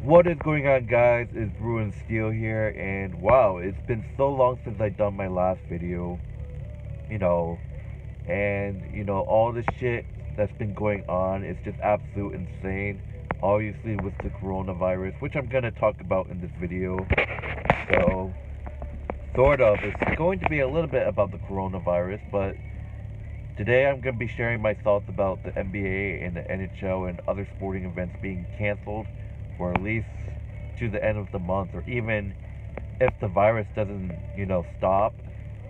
What is going on, guys? It's Bruin Steel here, and wow, it's been so long since I done my last video, you know, and all the shit that's been going on is just absolute insane. Obviously, with the coronavirus, which I'm gonna talk about in this video. So, sort of, it's going to be a little bit about the coronavirus, but today I'm gonna be sharing my thoughts about the NBA and the NHL and other sporting events being canceled for at least to the end of the month, or even if the virus doesn't, stop,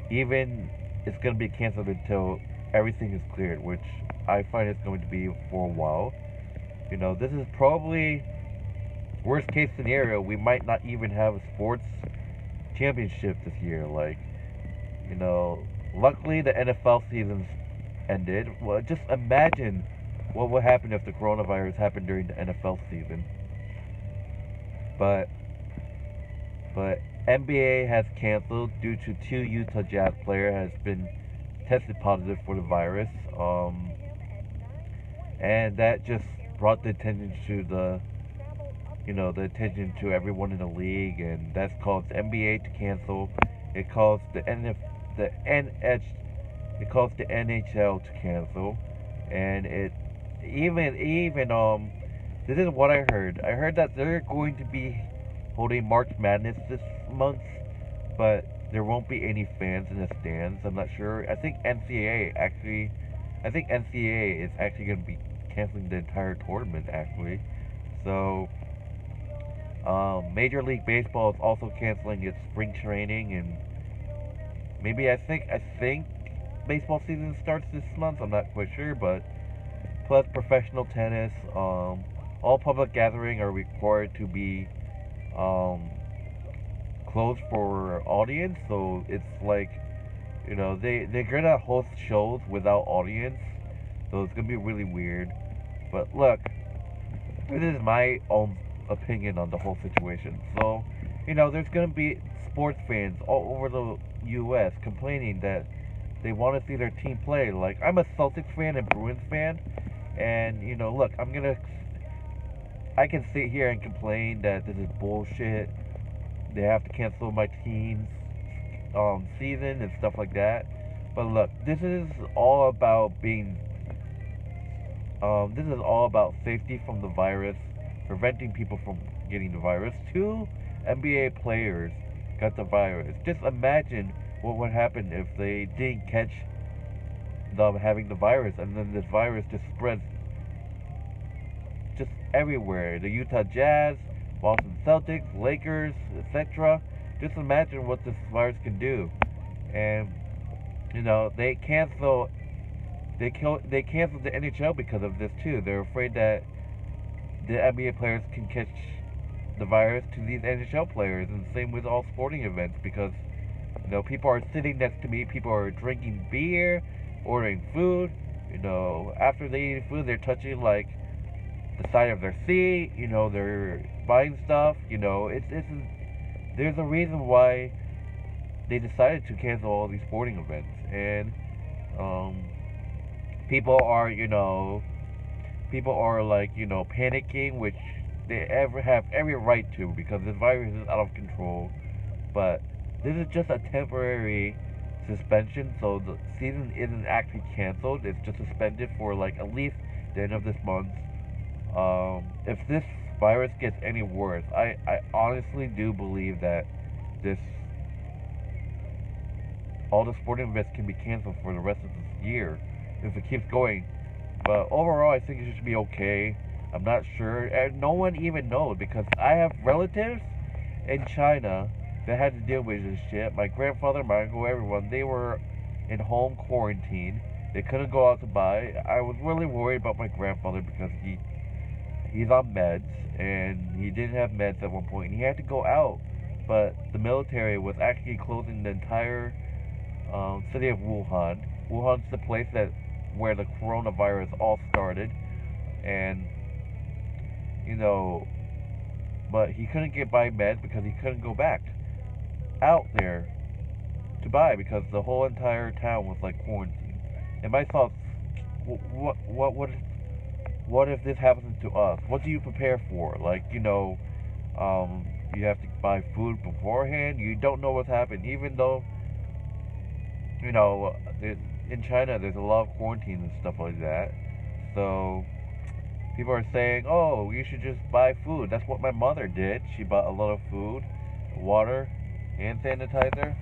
even it's going to be canceled until everything is cleared, which I find it's going to be for a while. This is probably worst case scenario. We might not even have a sports championship this year. Luckily the NFL season's ended. Well, just imagine what would happen if the coronavirus happened during the NFL season. But NBA has canceled due to two Utah Jazz player has been tested positive for the virus. And that just brought the attention to the attention to everyone in the league, and that's caused the NBA to cancel. It caused the NHL to cancel, and it even this is what I heard. I heard that they're going to be holding March Madness this month, but there won't be any fans in the stands. I'm not sure. I think NCAA is actually going to be canceling the entire tournament, actually. So, Major League Baseball is also canceling its spring training, and maybe I think baseball season starts this month. I'm not quite sure, but plus professional tennis, all public gatherings are required to be closed for audience. So it's like, they're gonna host shows without audience. So it's gonna be really weird. But look, this is my own opinion on the whole situation. So, there's gonna be sports fans all over the U.S. complaining that they want to see their team play. Like, I'm a Celtics fan and Bruins fan, and look, I can sit here and complain that this is bullshit. They have to cancel my team's season and stuff like that. But look, this is all about safety from the virus, preventing people from getting the virus. Two NBA players got the virus. Just imagine what would happen if they didn't catch them having the virus, and then this virus just spreads just everywhere. The Utah Jazz, Boston Celtics, Lakers, etc. Just imagine what this virus can do. And they canceled the NHL because of this too. They're afraid that the NBA players can catch the virus to these NHL players, and same with all sporting events, because people are sitting next to me, people are drinking beer, ordering food. After they eat food, they're touching like the side of their seat. They're buying stuff. There's a reason why they decided to cancel all these sporting events, and people are panicking, which they ever have every right to, because this virus is out of control. But this is just a temporary suspension, so the season isn't actually canceled. It's just suspended for at least the end of this month. If this virus gets any worse, I honestly do believe that all the sporting events can be canceled for the rest of this year if it keeps going. But overall, I think it should be okay. I'm not sure. And no one even knows, because I have relatives in China that had to deal with this shit. My grandfather, my uncle, everyone, they were in home quarantine. They couldn't go out to buy. I was really worried about my grandfather because he's on meds, and he didn't have meds at one point, and he had to go out. But the military was actually closing the entire city of Wuhan. Wuhan's the place where the coronavirus all started, and but he couldn't buy meds because he couldn't go back out there to buy, because the whole entire town was quarantined. And my thoughts, what if this happens to us? What do you prepare for? You have to buy food beforehand. You don't know what's happened, even though you know in China there's a lot of quarantine and stuff like that. So people are saying, "Oh, you should just buy food." That's what my mother did. She bought a lot of food, water, hand sanitizer.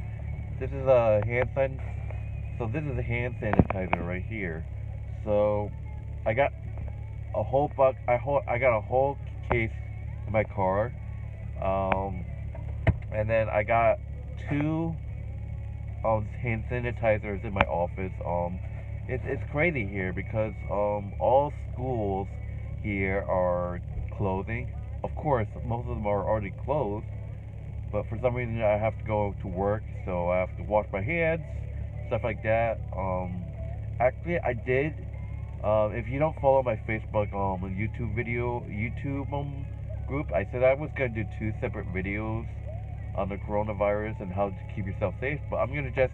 This is a hand san. So this is a hand sanitizer right here. So I got a whole I got a whole case in my car. Um, and then I got two hand sanitizers in my office. It's crazy here because all schools here are closing. Of course, most of them are already closed, but for some reason I have to go to work, so I have to wash my hands, stuff like that. Actually, I did. If you don't follow my Facebook YouTube group, I said I was gonna do two separate videos on the coronavirus and how to keep yourself safe. But I'm gonna just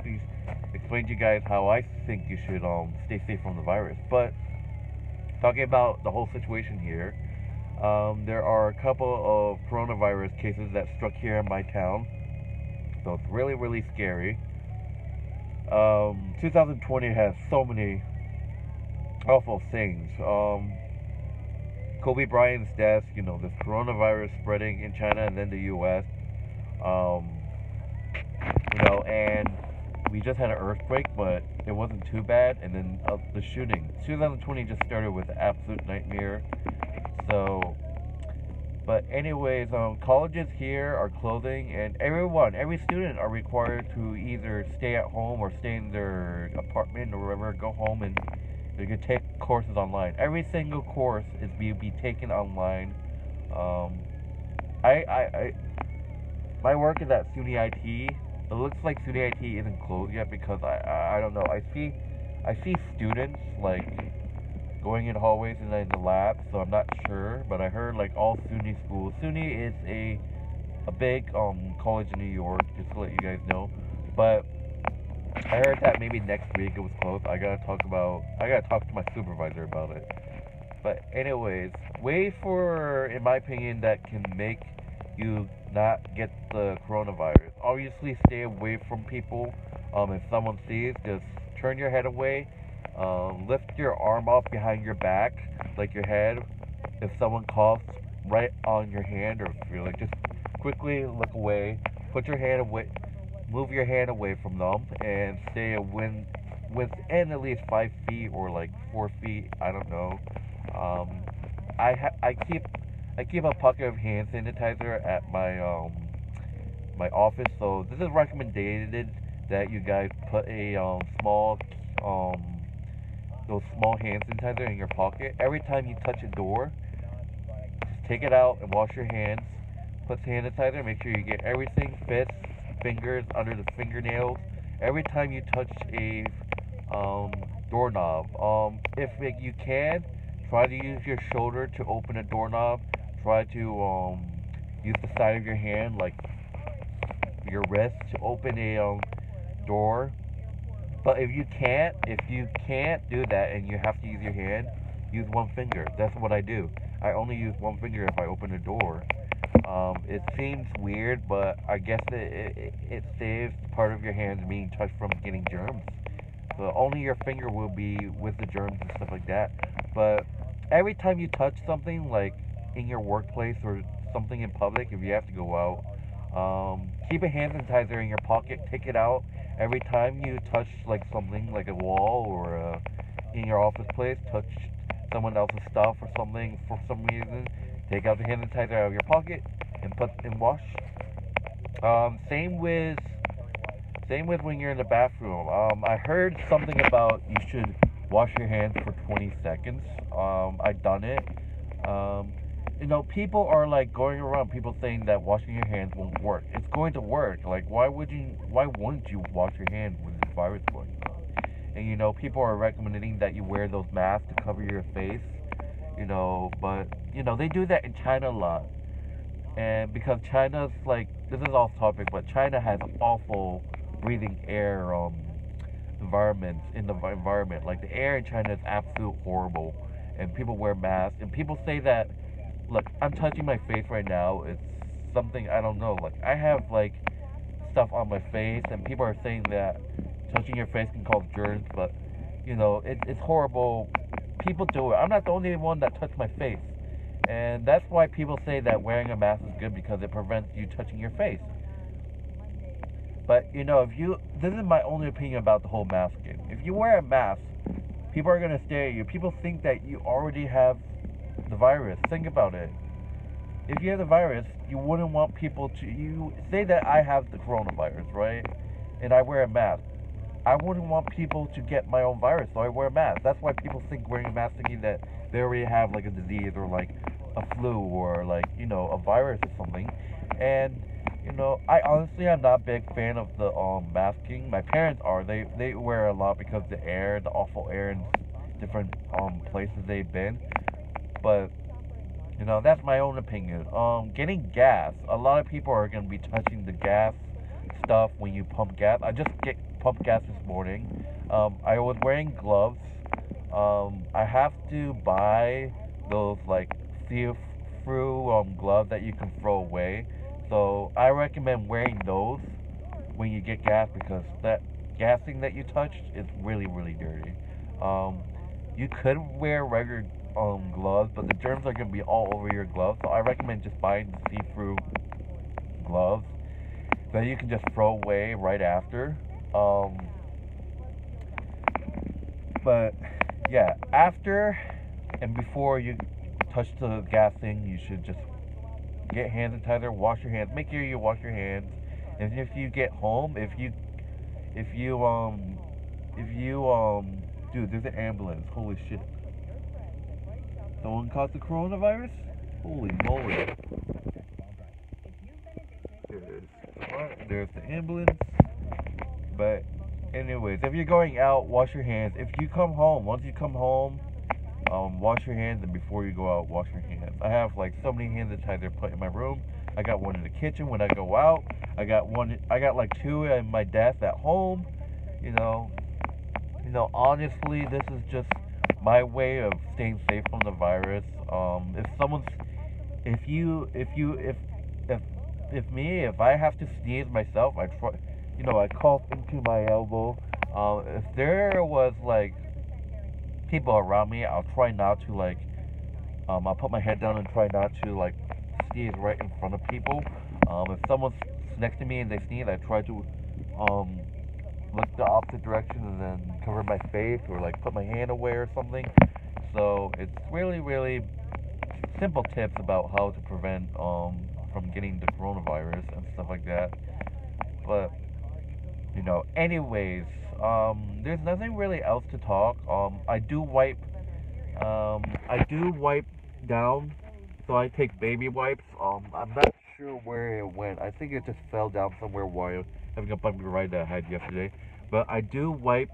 explain to you guys how I think you should stay safe from the virus. But talking about the whole situation here, there are a couple of coronavirus cases that struck here in my town, so it's really really scary. 2020 has so many awful things. Kobe Bryant's death, this coronavirus spreading in China and then the U.S. Um, and we just had an earthquake, but it wasn't too bad. And then the shooting. 2020 just started with an absolute nightmare. So, but anyways, colleges here are closing, and every student are required to either stay at home or stay in their apartment or wherever, go home, and you can take courses online. Every single course is be taken online. I my work is at SUNY IT. It looks like SUNY IT isn't closed yet because I don't know. I see students like going in hallways and in the lab, so I'm not sure. But I heard like all SUNY schools. SUNY is a big college in New York, just to let you guys know. But I heard that maybe next week it was closed. I gotta talk to my supervisor about it. But anyways, way for, in my opinion, that can make you not get the coronavirus. Obviously, stay away from people. If someone sees, just turn your head away. Lift your arm up behind your back, like your head. If someone coughs right on your hand, or if you're like, just quickly look away. Put your hand away. Move your hand away from them and stay within at least 5 feet or like 4 feet. I don't know. I keep a pocket of hand sanitizer at my office, so this is recommended that you guys put a small those small hand sanitizer in your pocket. Every time you touch a door, just take it out and wash your hands. Put sanitizer. Make sure you get everything, fists, fingers, under the fingernails. Every time you touch a doorknob, if you can, try to use your shoulder to open a doorknob. Try to use the side of your hand, like your wrist, to open a door. But if you can't do that and you have to use your hand, use one finger. That's what I do. I only use one finger if I open a door. It seems weird, but I guess it saves part of your hands being touched from getting germs. So only your finger will be with the germs and stuff like that. But every time you touch something, like in your workplace or something in public, if you have to go out, keep a hand sanitizer in your pocket. Take it out every time you touch like something, like a wall or in your office place. Touch someone else's stuff or something for some reason. Take out the hand sanitizer out of your pocket and put and wash. Same with when you're in the bathroom. I heard something about you should wash your hands for 20 seconds. I've done it. People are like going around, people saying that washing your hands won't work. It's going to work. Like, why wouldn't you wash your hands with this virus going on? And people are recommending that you wear those masks to cover your face. But they do that in China a lot. And because China's like, this is off topic, but China has awful breathing air environment. Like, the air in China is absolute horrible, and people wear masks, and people say that, look, I'm touching my face right now, something, I don't know. Like, I have, like, stuff on my face, and people are saying that touching your face can cause germs, but, it's horrible. People do it. I'm not the only one that touched my face. And that's why people say that wearing a mask is good, because it prevents you touching your face. But, this is my only opinion about the whole masking. If you wear a mask, people are going to stare at you. People think that you already have the virus. Think about it. If you have the virus, you wouldn't want people to. You say that I have the coronavirus, right? And I wear a mask. I wouldn't want people to get my own virus, so I wear a mask. That's why people think wearing a mask thinking that they already have, like, a disease or, like, a flu or, like, a virus or something. And, I honestly am not a big fan of the masking. My parents are. They wear a lot because the air, the awful air in different places they've been. But that's my own opinion. Getting gas. A lot of people are gonna be touching the gas stuff when you pump gas. I just get pumped gas this morning. I was wearing gloves. I have to buy those, like, see-through gloves that you can throw away. So I recommend wearing those when you get gas, because that gassing that you touched is really, really dirty. You could wear regular gloves, but the germs are gonna be all over your gloves. So I recommend just buying the see-through gloves that you can just throw away right after. But yeah, after and before you touch the gas thing, you should just get hand sanitizer, wash your hands. Make sure you wash your hands. And if you get home, dude, there's an ambulance. Holy shit. Someone caught the coronavirus? Holy moly. There's the ambulance. But anyways, if you're going out, wash your hands. If you come home, once you come home, wash your hands, and before you go out, wash your hands. I have, like, so many hand sanitizer put in my room. I got one in the kitchen when I go out. I got like two in my desk at home. Honestly, this is just my way of staying safe from the virus. If I have to sneeze myself, I cough into my elbow. If there was, like, people around me, I'll try not to, like, I'll put my head down and try not to, like, sneeze right in front of people. If someone's next to me and they sneeze, I try to, look the opposite direction and then cover my face, or, like, put my hand away or something. So it's really, really simple tips about how to prevent, from getting the coronavirus and stuff like that. But, anyways, there's nothing really else to talk. I do wipe down, so I take baby wipes. I'm not sure where it went. I think it just fell down somewhere while having a bumpy ride that I had yesterday. But I do wipe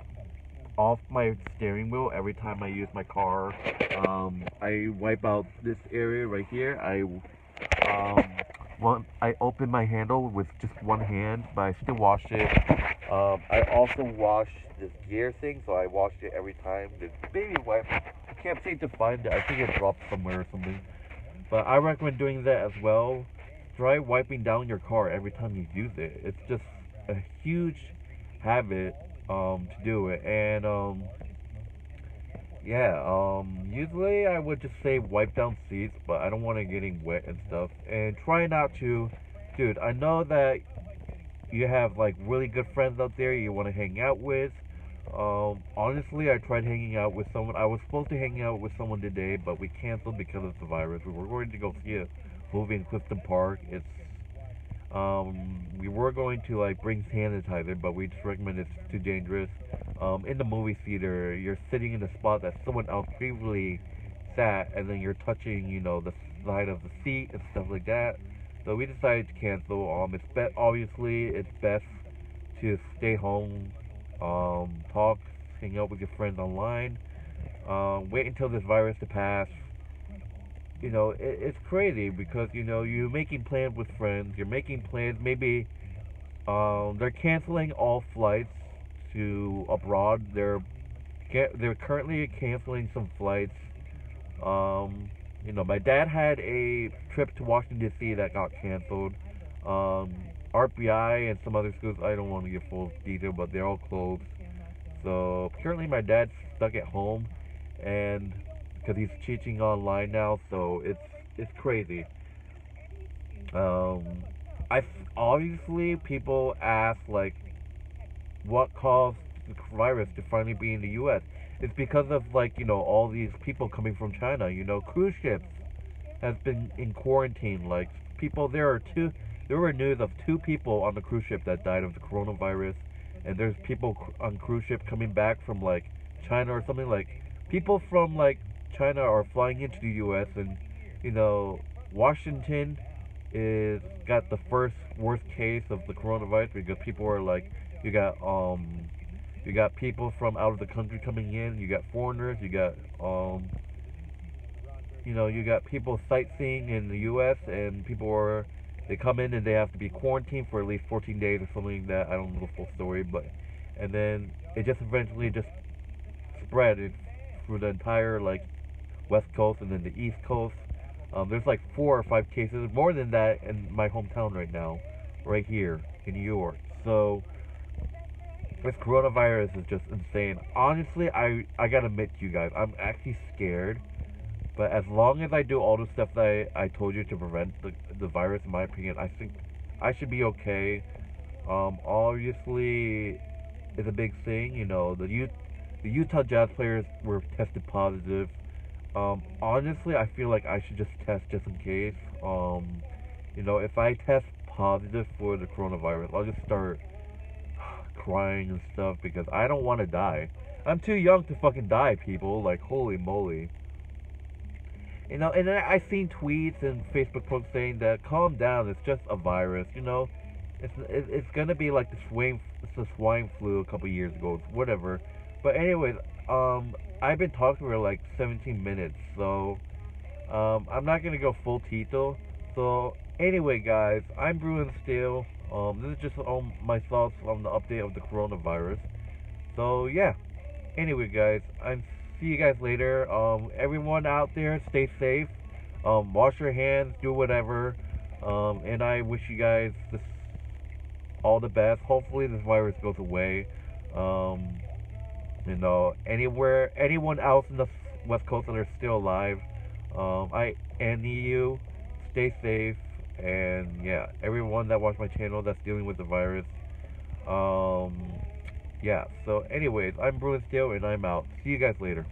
off my steering wheel every time I use my car. I wipe out this area right here. I open my handle with just one hand, but I still wash it. I also wash this gear thing, so I wash it every time. The baby wipe, I can't seem to find it. I think it dropped somewhere or something. But I recommend doing that as well. Try wiping down your car every time you use it. It's just a huge habit to do it. And usually I would just say wipe down seats, but I don't want it getting wet and stuff. And try not to, dude, I know that you have, like, really good friends out there you want to hang out with. Honestly, I tried hanging out with someone. I was supposed to hang out with someone today, but we canceled because of the virus. We were going to go see a movie in Clifton Park. We were going to, like, bring hand sanitizer, but we just recommend it's too dangerous. In the movie theater, you're sitting in a spot that someone else previously sat, and then you're touching, the side of the seat and stuff like that. So we decided to cancel. Obviously, it's best to stay home, talk, hang out with your friends online, wait until this virus to pass. It's crazy because, you're making plans with friends, you're making plans, maybe, they're canceling all flights to abroad. They're currently canceling some flights, My dad had a trip to Washington D.C. that got canceled. RPI and some other schools, I don't want to give full detail, but they're all closed. So currently, my dad's stuck at home, and because he's teaching online now, so it's crazy. Um, I obviously people ask like, what caused the virus to finally be in the U.S. It's because of like all these people coming from China. Cruise ships has been in quarantine. Like people, there were news of two people on the cruise ship that died of the coronavirus, and there's people on cruise ship coming back from like China or something. Like people from like China are flying into the U.S. and you know Washington is got the first worst case of the coronavirus because people are like you got people from out of the country coming in, you got foreigners, you got people sightseeing in the US and they come in and they have to be quarantined for at least 14 days or something like that. I don't know the full story, but and then it just eventually just spread through the entire like West Coast and then the East Coast. There's like 4 or 5 cases, more than that in my hometown right now, right here in New York. So this coronavirus is just insane. Honestly, I gotta admit to you guys, I'm actually scared. But as long as I do all the stuff that I told you to prevent the virus, in my opinion, I think I should be okay. Obviously, it's a big thing. The Utah Jazz players were tested positive. Honestly, I feel like I should just test just in case. If I test positive for the coronavirus, I'll just start crying and stuff because I don't want to die. I'm too young to fucking die, people. Like, holy moly. And then I seen tweets and Facebook posts saying that calm down, it's just a virus. It's gonna be like the swine flu a couple years ago, whatever. But anyways, I've been talking for like 17 minutes, so I'm not gonna go full Tito. So anyway, guys, I'm Bruin Steel. This is just my thoughts on the update of the coronavirus. So yeah. Anyway, guys, I'm see you guys later. Everyone out there, stay safe. Wash your hands, do whatever. And I wish you guys all the best. Hopefully, this virus goes away. Anyone else in the West Coast that are still alive, I envy you. Stay safe, and yeah, everyone that watched my channel that's dealing with the virus. Yeah. So, anyways, I'm Bruin Steel, and I'm out. See you guys later.